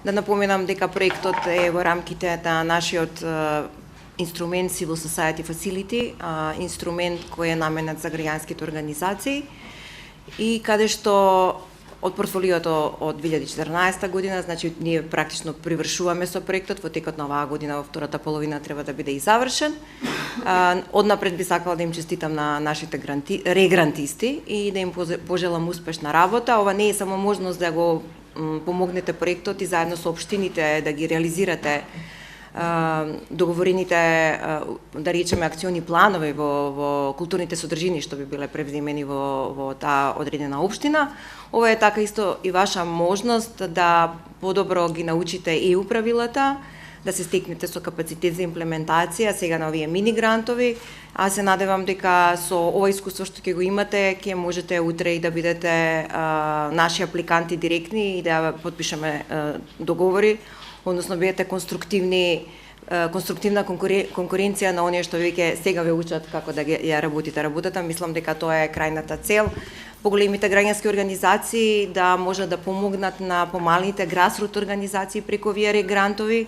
Да напоменам дека проектот е во рамките на нашиот инструмент Civil Society Facility, инструмент кој е наменет за граѓанските организации и каде што од портфолиото од 2014 година, значи ние практично привршуваме со проектот, во текот на оваа година, во втората половина треба да биде и завршен. Однапред би сакала да им честитам на нашите регрантисти и да им пожелам успешна работа. Ова не е само можност да го помогнете проектот и заедно со општините да ги реализирате договорените, да речеме, акциони планови во културните содржини што би биле превземени во таа одредена општина. Ова е така исто и ваша можност да подобро ги научите ЕУ правилата, да се стекнете со капацитет за имплементација сега на овие мини грантови. Аз се надевам дека со ова искуство што ќе го имате, ќе можете утре и да бидете наши апликанти директни и да подпишеме договори, односно бидете конструктивна конкуренција на оние што веќе сега ве учат како да ја работите работата. Мислам дека тоа е крајната цел. Поголемите граѓански организации да можат да помогнат на помалите грасрут организации преку овие грантови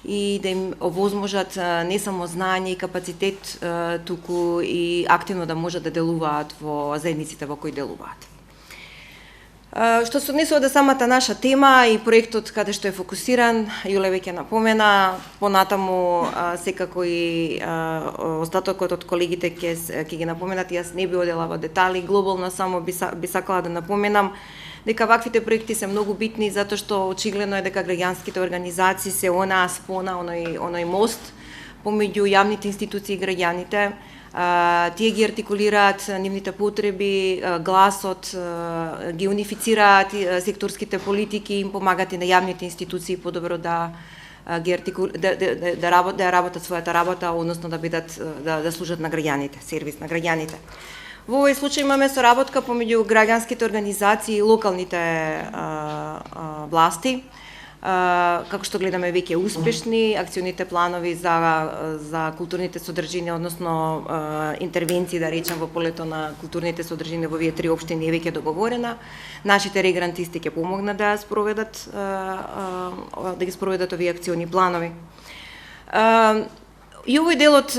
и да им овозможат не само знаење и капацитет, туку и активно да можат да делуваат во заедниците во кои делуваат. Што се однесува до самата наша тема и проектот каде што е фокусиран, Јуле веќе напомена, понатаму секако и остатокот од колегите ќе ги напоменат, јас не би одела во детали, глобално само би сакала да напоменам дека ваквите проекти се многу битни затоа што очигледно е дека граѓанските организации се онаа спона, оној мост помеѓу јавните институции и граѓаните. Тие ги артикулираат нивните потреби, гласот, ги унифицираат секторските политики, им помагат и на јавните институции подобро да работат својата работа, односно да служат на граѓаните, сервис на граѓаните. Во овој случај имаме соработка помеѓу граѓанските организации и локалните власти. Како што гледаме веќе успешни, акционите планови за културните содржини, односно интервенции, да речем, во полето на културните содржини во овие три општини е веќе договорена. Нашите регрантисти ќе помогнат да ги спроведат овие акциони планови. И овој дел од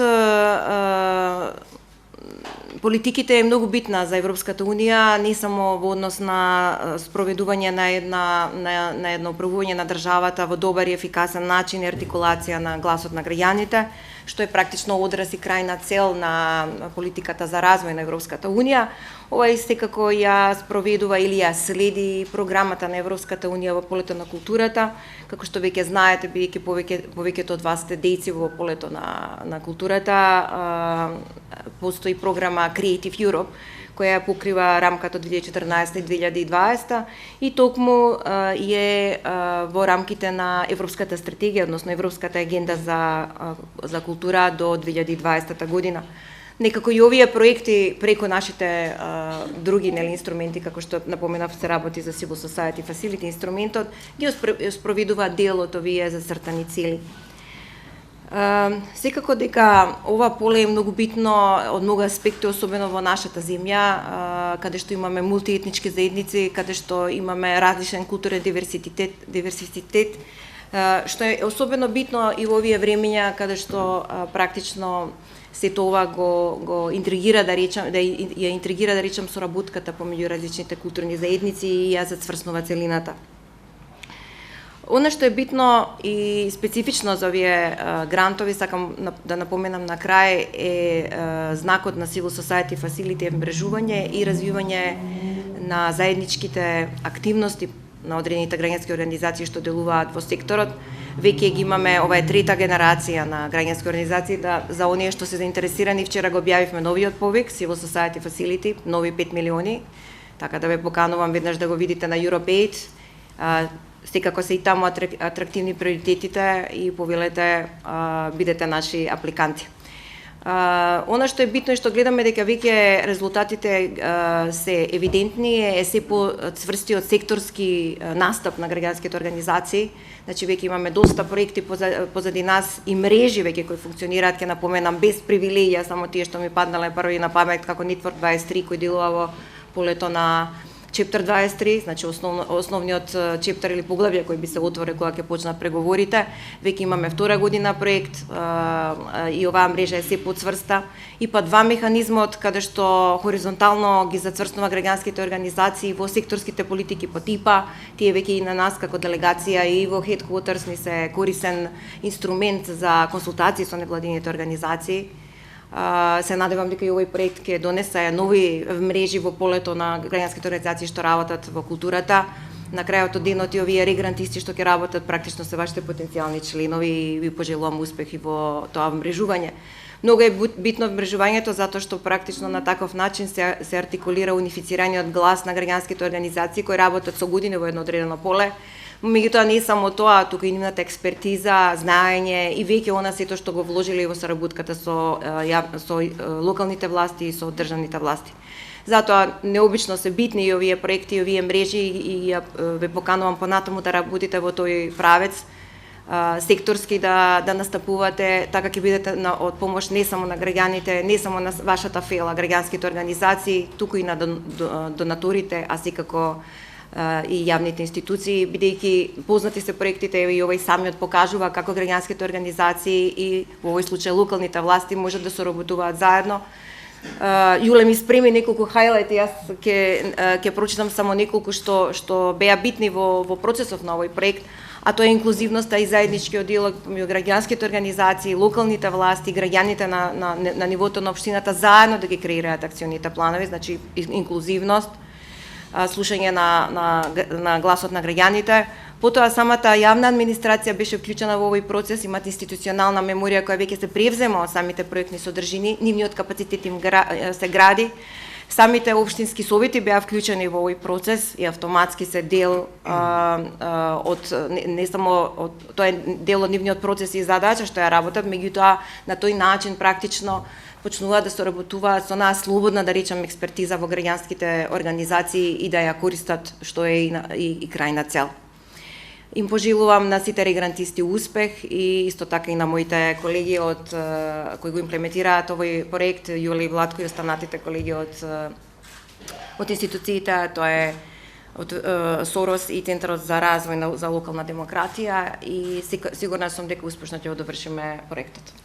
политиките е многу битна за Европската Унија, не само во однос на спроведување на едно управување на државата во добар и ефикасен начин и артикулација на гласот на граѓаните, што е практично одраз и крајна цел на политиката за развој на Европската Унија. Ова секако ја спроведува или ја следи програмата на Европската Унија во полето на културата. Како што веќе знаете, бидејќи повеќето од вас сте дејци во полето на културата, постои програма Creative Europe, која покрива рамката од 2014 и 2020 и токму е во рамките на Европската стратегија, односно Европската агенда за култура до 2020 година. Некако и овие проекти преку нашите други инструменти, како што напоменав, се работи за Civil Society Facility, инструментот ги спроведува дел од овие зацртани цели. Секако дека ова поле е многу битно од многу аспекти, особено во нашата земја, каде што имаме мултиетнички заедници, каде што имаме различен културен диверситет, што е особено битно и во овие времења каде што практично сето ова го интригира, да речем, соработката помеѓу различните културни заедници и ја зацврснува целината. Она што е битно и специфично за овие грантови, сакам да напоменам на крај, е знакот на Civil Society Facility, мрежување и развивање на заедничките активности на одредените граѓански организации што делуваат во секторот. Веќе ги имаме, ова е трета генерација на граѓански организации, за оние што се заинтересирани, вчера го објавивме новиот повик, Civil Society Facility, нови 5 милиони, така да ве поканувам веднаш да го видите на Europe 8. Секако се и таму атрактивни приоритетите и повелете бидете наши апликанти. Она што е битно и што гледаме дека веќе резултатите се евидентни е се по-цврстиот секторски настап на граѓанските организации. Значи веќе имаме доста проекти позади нас и мрежи веќе кои функционираат, ќе напоменам без привилегија само тие што ми паднале први на памет, како Network 23 кој делува во полето на Чептер 23, значи основниот чептер или поглавје кој би се отвори кога ќе почнат преговорите. Веќе имаме втора година проект и оваа мрежа е се подцврста. И па два механизмот каде што хоризонтално ги зацврстнува граѓанските организации во секторските политики по ТИПА, тие веќе и на нас како делегација и во Headquarters ни се корисен инструмент за консултации со невладините организации. Се надевам дека и овој проект ќе донесе нови мрежи во полето на граѓанските организации што работат во културата. На крајот од денот и овие регрантисти што ќе работат практично се вашите потенцијални членови и ви пожелувам успех и во тоа мрежување. Многу е битно мрежувањето затоа што практично на таков начин се артикулира унифицираниот глас на граѓанските организации кои работат со години во едно одредено поле. Меѓутоа не само тоа, тука и нивната експертиза, знаење и веќе она сето што го вложиле во соработката со локалните власти и со државните власти. Затоа необично се битни и овие проекти, и овие мрежи и ве поканувам понатаму да работите во тој правец, секторски да настапувате, така ќе бидете од помош не само на граѓаните, не само на вашата фела, граѓанските организации, туку и на донаторите, а секако и јавните институции, бидејќи познати се проектите и овој самиот покажува како граѓанските организации и во овој случај локалните власти можат да соработуваат заедно. Јуле ми спреми неколку хајлајти, јас ќе прочитам само неколку што беа битни во процесов на овој проект, а тоа е инклузивноста и заедничкиот диалог меѓу граѓанските организации, локалните власти, граѓаните на нивото на општината заедно да ги креираат акционите планови, значи инклузивност, слушање на гласот на граѓаните. Потоа самата јавна администрација беше вклучена во овој процес, имат институционална меморија која веќе се превзема од самите проектни содржини, нивниот капацитет им се гради. Самите општински совети беа вклучени во овој процес и автоматски се дел од не само тоа е дел од нивниот процес и задача што ја работат, меѓутоа на тој начин практично почнуваат да соработуваат со нас слободна, да речем, експертиза во граѓанските организации и да ја користат, што е и крајна цел. Им пожелувам на сите регрантисти успех и исто така и на моите колеги кои го имплементираат овој проект, Јуле и Владко и останатите колеги од институциите, тоа е од Сорос и Центарот за развој за локална демократија и сигурна сум дека успешно ќе го довршиме проектот.